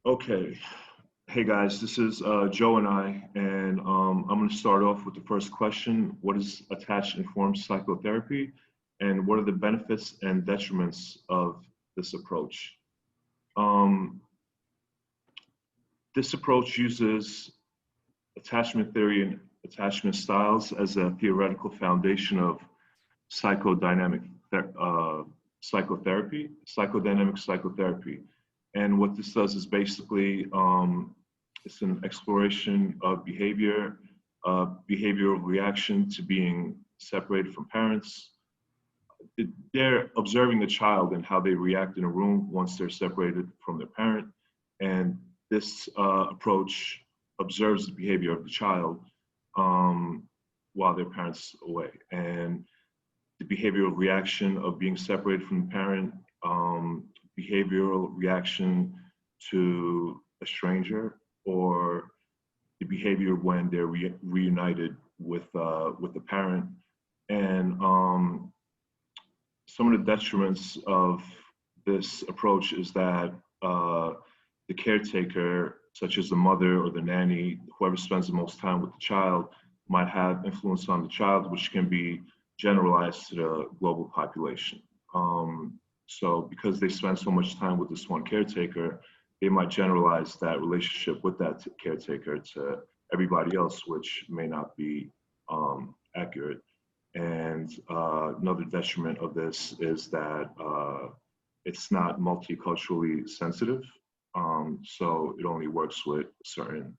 Okay. Hey guys, this is Joe and I'm going to start off with the first question. What is attached informed psychotherapy, and what are the benefits and detriments of this approach? Um, this approach uses attachment theory and attachment styles as a theoretical foundation of psychodynamic psychotherapy, psychodynamic psychotherapy. And what this does is basically it's an exploration of behavior, behavioral reaction to being separated from parents. They're observing the child and how they react in a room once they're separated from their parent. And this approach observes the behavior of the child while their parents away. And the behavioral reaction of being separated from the parent, behavioral reaction to a stranger, or the behavior when they're reunited with the parent. And some of the detriments of this approach is that the caretaker, such as the mother or the nanny, whoever spends the most time with the child, might have influence on the child, which can be generalized to the global population. So because they spend so much time with this one caretaker, they might generalize that relationship with that caretaker to everybody else, which may not be accurate. And another detriment of this is that it's not multiculturally sensitive. So it only works with a certain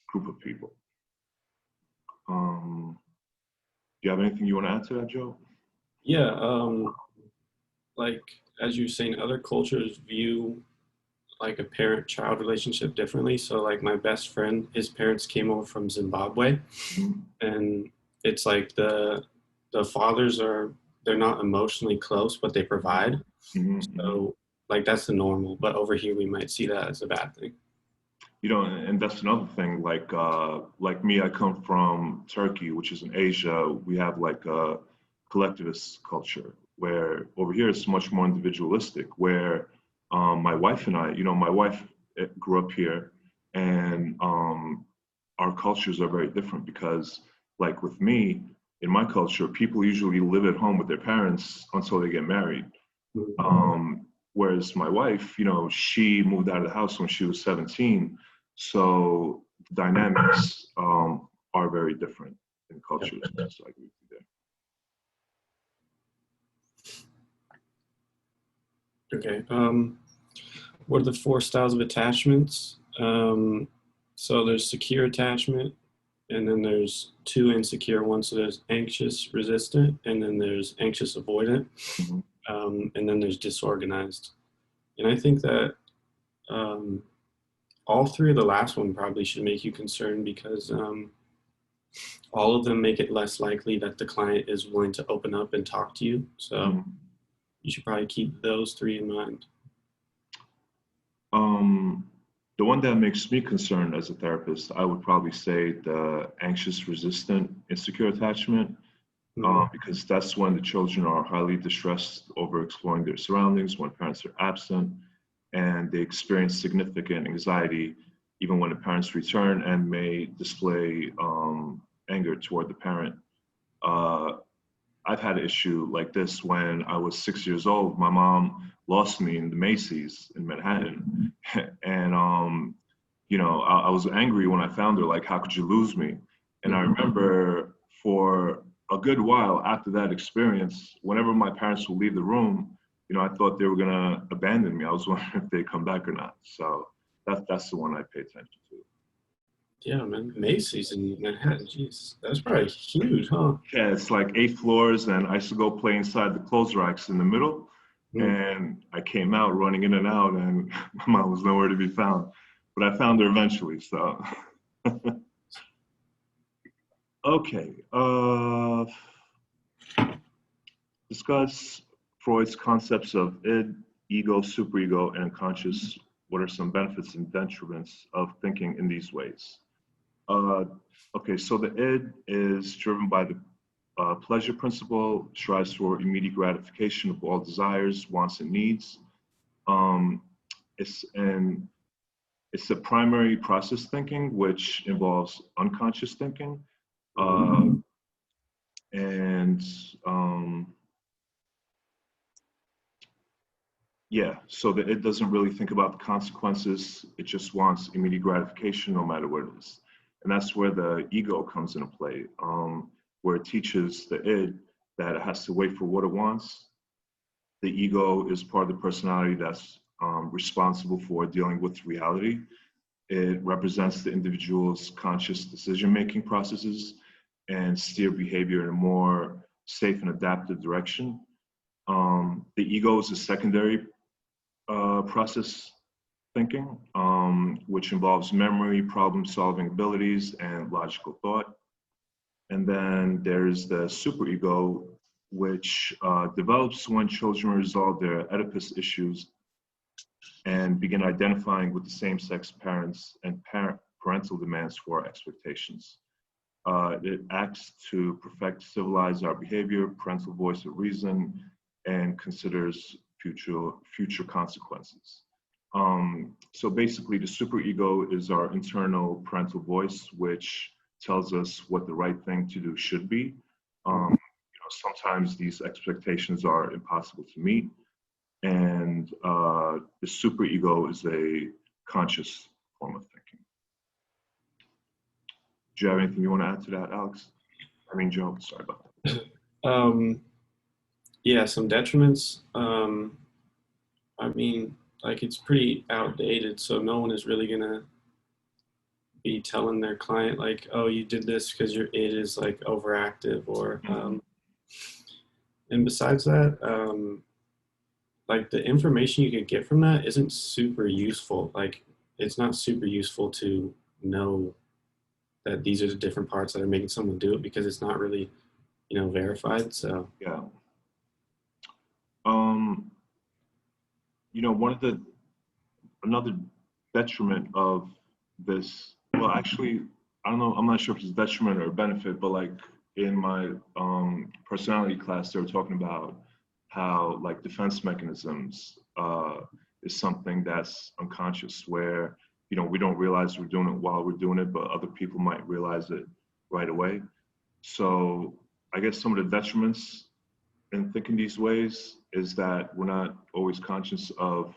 group of people. Do you have anything you want to add to that, Joe? Yeah, like as you were saying, other cultures view like a parent-child relationship differently. So like my best friend, his parents came over from Zimbabwe, Mhm. and it's like the fathers are they're not emotionally close, but they provide. Mhm. So like that's the normal, but over here we might see that as a bad thing. And that's another thing. Like me, I come from Turkey, which is in Asia. We have like a collectivist culture where over here it's much more individualistic. Where my wife and I, my wife grew up here, and our cultures are very different because, like with me, in my culture, people usually live at home with their parents until they get married. Whereas my wife, she moved out of the house when she was 17. So the dynamics are very different in cultures. So I agree with you Okay. What are the four styles of attachments? So there's secure attachment, and then there's two insecure ones. So there's anxious resistant, and then there's anxious avoidant, there. and then there's disorganized. And I think that um, all three of the last one probably should make you concerned because all of them make it less likely that the client is willing to open up and talk to you. So Mhm. you should probably keep those three in mind. The one that makes me concerned as a therapist, I would probably say the anxious, resistant, insecure attachment, Mhm. because that's when the children are highly distressed over exploring their surroundings, when parents are absent, and they experience significant anxiety even when the parents return and may display anger toward the parent. Uh, I've had an issue like this when I was 6 years old. My mom lost me in the Macy's in Manhattan. And, I was angry when I found her, like, how could you lose me? And I Mhm. remember for a good while after that experience, whenever my parents would leave the room, I thought they were going to abandon me. I was wondering if they'd come back or not. So that's the one I pay attention to. Yeah, man. Macy's in Manhattan. Jeez, that's probably huge, huh? Yeah, it's like 8 floors, and I used to go play inside the clothes racks in the middle. Mm. And I came out running in and out, and my mom was nowhere to be found. But I found her eventually. So, okay. Discuss Freud's concepts of id, ego, superego, and conscious. What are some benefits and detriments of thinking in these ways? Uh, okay, so the id is driven by the pleasure principle, strives for immediate gratification of all desires, wants, and needs. Um, and It's the primary process thinking, which involves unconscious thinking. Uh, and yeah, so that it doesn't really think about the consequences. It just wants immediate gratification no matter what it is. And that's where the ego comes into play, where it teaches the id that it has to wait for what it wants. The ego is part of the personality that's responsible for dealing with reality. It represents the individual's conscious decision-making processes and steer behavior in a more safe and adaptive direction. The ego is a secondary process thinking, which involves memory, problem-solving abilities, and logical thought. And then there's the superego, which develops when children resolve their Oedipus issues and begin identifying with the same-sex parents and parental demands for expectations. It acts to perfect, civilize our behavior, parental voice of reason, and considers future consequences. So basically, the superego is our internal parental voice, which tells us what the right thing to do should be. Sometimes these expectations are impossible to meet, and the superego is a conscious form of thinking. Do you have anything you want to add to that, Alex? I mean, Joe, sorry about that. Yeah, some detriments. I mean, like it's pretty outdated, so no one is really gonna be telling their client like, "Oh, you did this because your id is like overactive," or. And besides that, like the information you could get from that isn't super useful. Like, it's not super useful to know that these are the different parts that are making someone do it because it's not really, verified. So Yeah. Another detriment of this, well, actually, I don't know, I'm not sure if it's a detriment or a benefit, but like in my personality class, they were talking about how like defense mechanisms is something that's unconscious, where, we don't realize we're doing it while we're doing it, but other people might realize it right away. So I guess some of the detriments in thinking these ways is that we're not always conscious of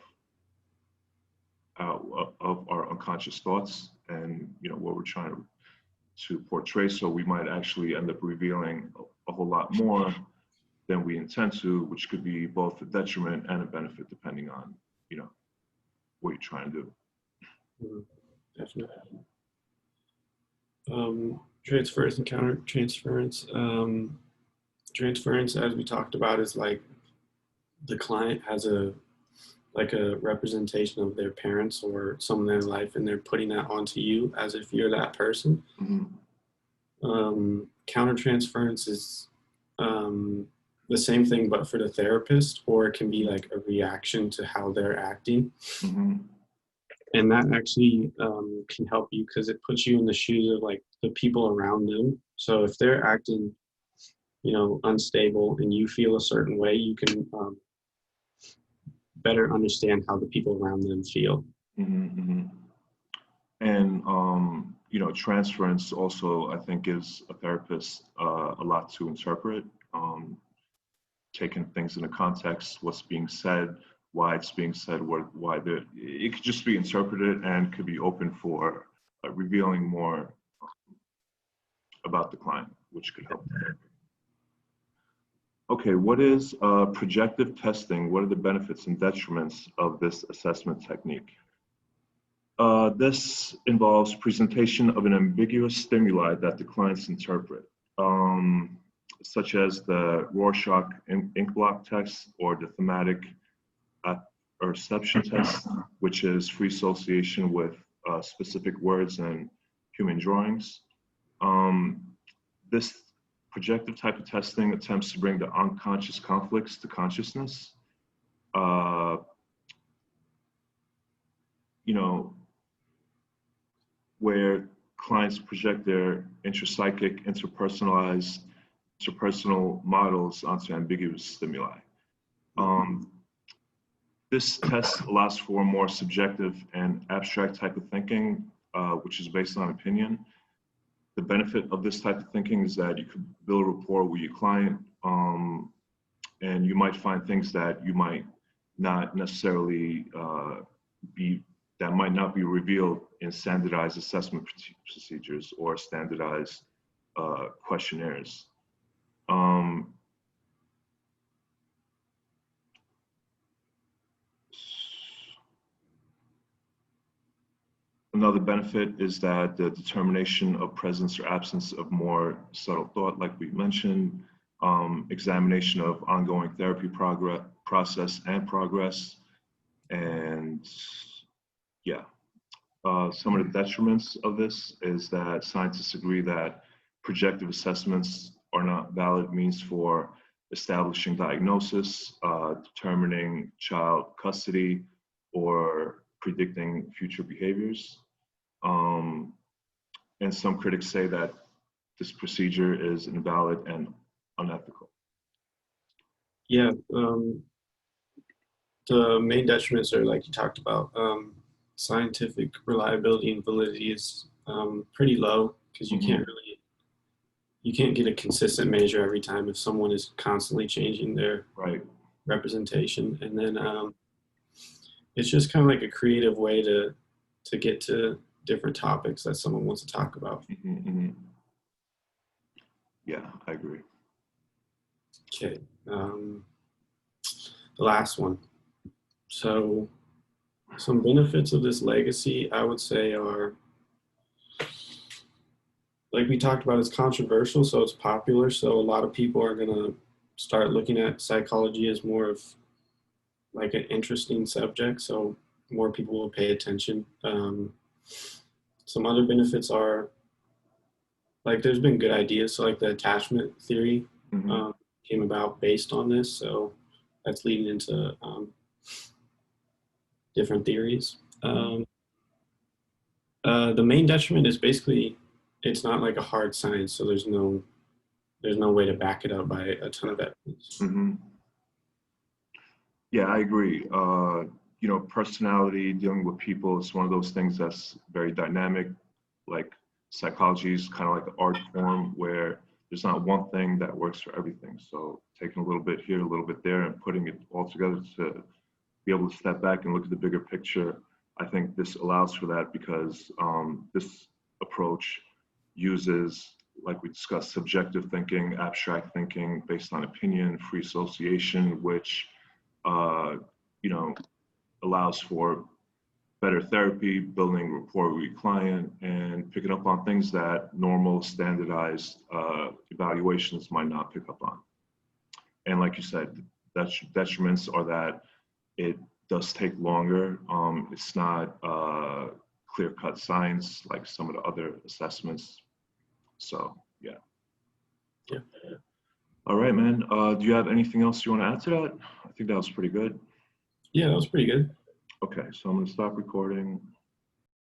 our unconscious thoughts and what we're trying to portray. So we might actually end up revealing a whole lot more than we intend to, which could be both a detriment and a benefit depending on what you're trying to do. definitely. Transference and counter transference. Transference, as we talked about, is like the client has a representation of their parents or someone in their life, and they're putting that onto you as if you're that person. Countertransference is the same thing, but for the therapist, or it can be like a reaction to how they're acting. And that actually can help you because it puts you in the shoes of like the people around them. So if they're acting, unstable and you feel a certain way, you can better understand how the people around them feel. And transference also, I think, gives a therapist a lot to interpret, taking things into context, what's being said, why it's being said, it could just be interpreted and could be open for revealing more about the client, which could help. Okay, what is projective testing? What are the benefits and detriments of this assessment technique? This involves presentation of an ambiguous stimuli that the clients interpret, such as the Rorschach ink blot test or the thematic perception test, which is free association with specific words and human drawings. This projective type of testing attempts to bring the unconscious conflicts to consciousness. Where clients project their intrapsychic, interpersonal models onto ambiguous stimuli. This test allows for more subjective and abstract type of thinking, which is based on opinion. The benefit of this type of thinking is that you could build rapport with your client, and you might find things that you might not necessarily be, that might not be revealed in standardized assessment procedures or standardized questionnaires. Another benefit is that the determination of presence or absence of more subtle thought, like we mentioned, examination of ongoing therapy process and progress, and yeah. Some of the detriments of this is that scientists agree that projective assessments are not valid means for establishing diagnosis, determining child custody, or predicting future behaviors. And some critics say that this procedure is invalid and unethical. Yeah, the main detriments are like you talked about. Scientific reliability and validity is pretty low because you can't really, you can't get a consistent measure every time if someone is constantly changing their representation. And then it's just kind of like a creative way to get to different topics that someone wants to talk about. Yeah, I agree. Okay, the last one. So some benefits of this legacy, I would say, are, like we talked about, it's controversial, so it's popular. So a lot of people are going to start looking at psychology as more of like an interesting subject. So more people will pay attention. Some other benefits are, like, there's been good ideas. So like the attachment theory came about based on this. So that's leading into different theories. The main detriment is basically it's not like a hard science, so there's no way to back it up by a ton of evidence. Yeah, I agree. You know, personality, dealing with people is one of those things that's very dynamic. Like psychology is kind of like an art form where there's not one thing that works for everything. So taking a little bit here, a little bit there, and putting it all together to be able to step back and look at the bigger picture, I think this allows for that because this approach uses, like we discussed, subjective thinking, abstract thinking based on opinion, free association, which you know, allows for better therapy, building rapport with your client, and picking up on things that normal standardized evaluations might not pick up on. And like you said, detriments are that it does take longer. It's not clear-cut science like some of the other assessments. So yeah. All right, man. Do you have anything else you want to add to that? I think that was pretty good. Yeah, that was pretty good. Okay, so I'm going to stop recording.